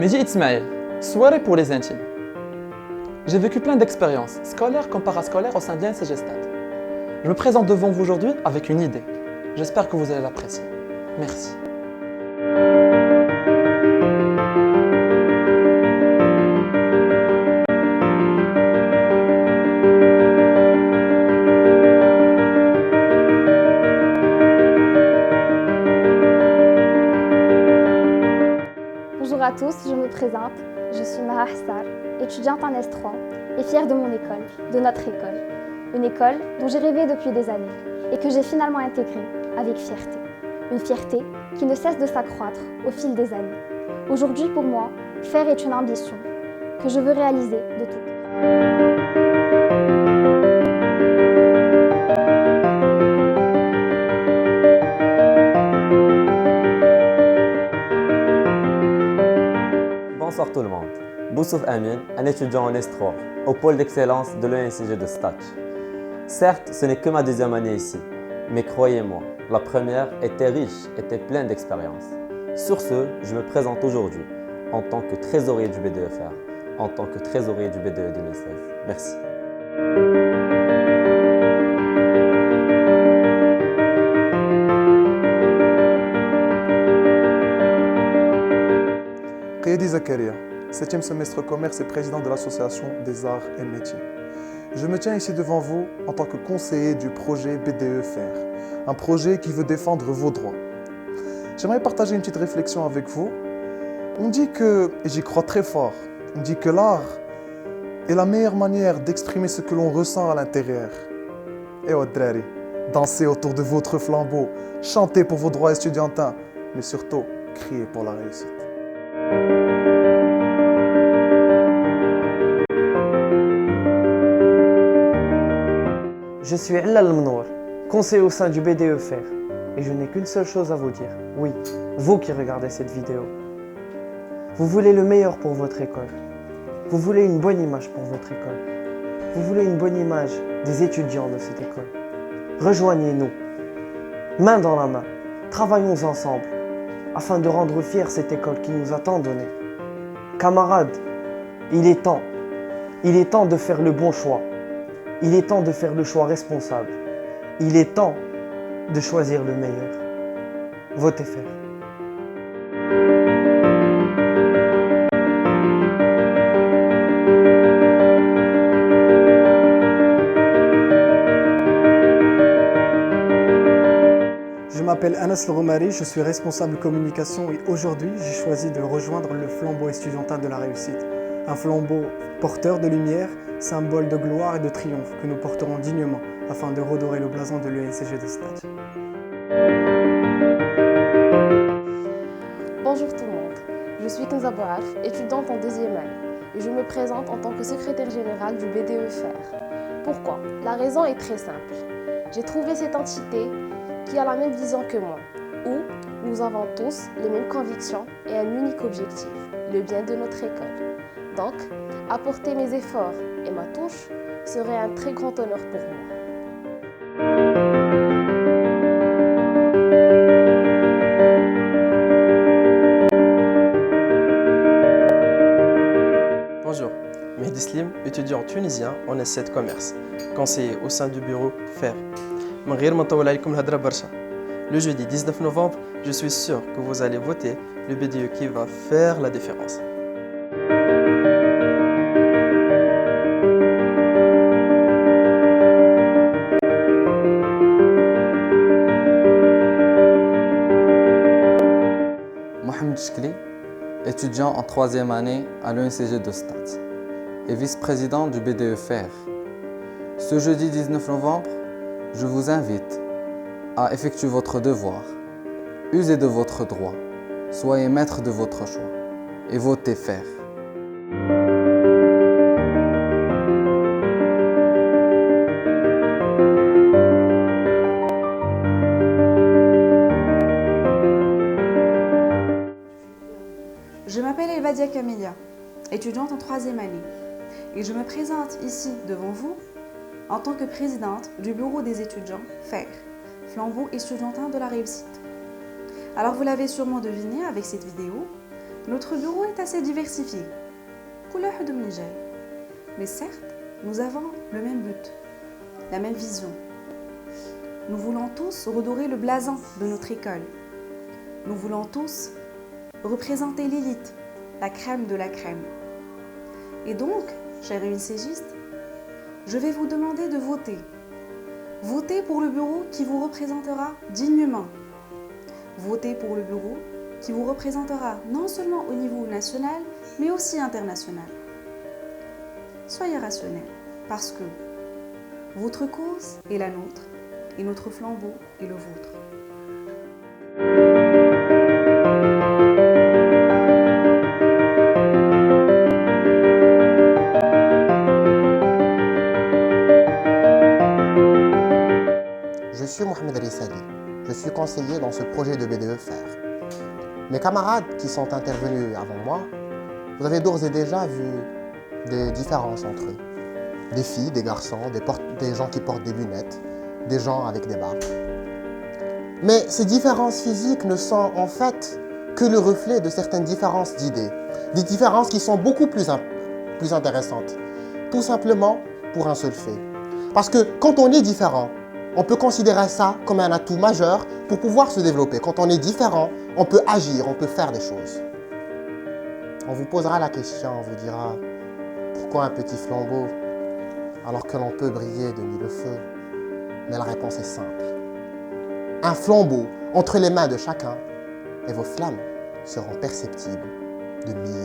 Mehdi Ismaël, soirée pour les intimes. J'ai vécu plein d'expériences, scolaires comme parascolaires au sein de l'INCG Stade. Je me présente devant vous aujourd'hui avec une idée. J'espère que vous allez l'apprécier. Merci. Bonjour à tous, je me présente. Je suis Maha Hssar, étudiante en S3 et fière de mon école, de notre école. Une école dont j'ai rêvé depuis des années et que j'ai finalement intégrée avec fierté. Une fierté qui ne cesse de s'accroître au fil des années. Aujourd'hui, pour moi, faire est une ambition que je veux réaliser de tout cœur. Bonsoir tout le monde. Boussouf Amin, un étudiant en S3 au pôle d'excellence de l'ENCG de Stade. Certes, ce n'est que ma deuxième année ici, mais croyez-moi, la première était riche, était pleine d'expériences. Sur ce, je me présente aujourd'hui en tant que trésorier du BDEFR, en tant que trésorier du BDE 2016. Merci. Kayedi Zakaria, 7e semestre commerce et président de l'association des arts et métiers. Je me tiens ici devant vous en tant que conseiller du projet BDEFR, un projet qui veut défendre vos droits. J'aimerais partager une petite réflexion avec vous. On dit que, et j'y crois très fort, on dit que l'art est la meilleure manière d'exprimer ce que l'on ressent à l'intérieur. Et Odrari, dansez autour de votre flambeau, chantez pour vos droits estudiantins, mais surtout, criez pour la réussite. Je suis Ella Al-Mnour, conseiller au sein du BDEFR, et je n'ai qu'une seule chose à vous dire. Oui, vous qui regardez cette vidéo. Vous voulez le meilleur pour votre école. Vous voulez une bonne image pour votre école. Vous voulez une bonne image des étudiants de cette école. Rejoignez-nous, main dans la main, travaillons ensemble, afin de rendre fière cette école qui nous a tant donné. Camarades, il est temps de faire le bon choix. Il est temps de faire le choix responsable. Il est temps de choisir le meilleur. Votez FR. Je m'appelle Anas Loromari, je suis responsable communication et aujourd'hui j'ai choisi de rejoindre le flambeau estudiantin de la réussite. Un flambeau porteur de lumière, symbole de gloire et de triomphe que nous porterons dignement afin de redorer le blason de l'ENCG de Stade. Bonjour tout le monde, je suis Kenza Bouarf, étudiante en deuxième année et je me présente en tant que secrétaire générale du BDEFR. Pourquoi? La raison est très simple. J'ai trouvé cette entité qui a la même vision que moi, où nous avons tous les mêmes convictions et un unique objectif, le bien de notre école. Donc, apporter mes efforts et ma touche serait un très grand honneur pour moi. Bonjour, Mehdi Slim, étudiant tunisien en S7 commerce, conseiller au sein du bureau FR. Le jeudi 19 novembre, je suis sûr que vous allez voter le BDE qui va faire la différence. Mohamed Chkli, étudiant en 3e année à l'ENCG de Stade et vice-président du BDEFR. Ce jeudi 19 novembre, je vous invite à effectuer votre devoir, usez de votre droit, soyez maître de votre choix et votez FR. Je m'appelle Elbadia Camélia, étudiante en 3e année, et je me présente ici devant vous en tant que présidente du bureau des étudiants FR, flambeau estudiantin de la réussite. Alors vous l'avez sûrement deviné avec cette vidéo, Notre bureau est assez diversifié. Mais certes, nous avons le même but, la même vision. Nous voulons tous redorer le blason de notre école. Nous voulons tous représenter l'élite, la crème de la crème. Et donc, chers UNCGistes, je vais vous demander de voter. Votez pour le bureau qui vous représentera dignement. Votez pour le bureau qui vous représentera non seulement au niveau national, mais aussi international. Soyez rationnels, parce que votre cause est la nôtre et notre flambeau est le vôtre. Je suis Mohamed Rissali, je suis conseiller dans ce projet de BDE FAIR. Mes camarades qui sont intervenus avant moi, vous avez d'ores et déjà vu des différences entre eux. Des filles, des garçons, des gens qui portent des lunettes, des gens avec des barbes. Mais ces différences physiques ne sont en fait que le reflet de certaines différences d'idées. Des différences qui sont beaucoup plus intéressantes. Tout simplement pour un seul fait. Parce que quand on est différent, on peut considérer ça comme un atout majeur pour pouvoir se développer. Quand on est différent, on peut agir, on peut faire des choses. On vous posera la question, on vous dira pourquoi un petit flambeau alors que l'on peut briller de mille feux? Mais la réponse est simple. Un flambeau entre les mains de chacun et vos flammes seront perceptibles de mille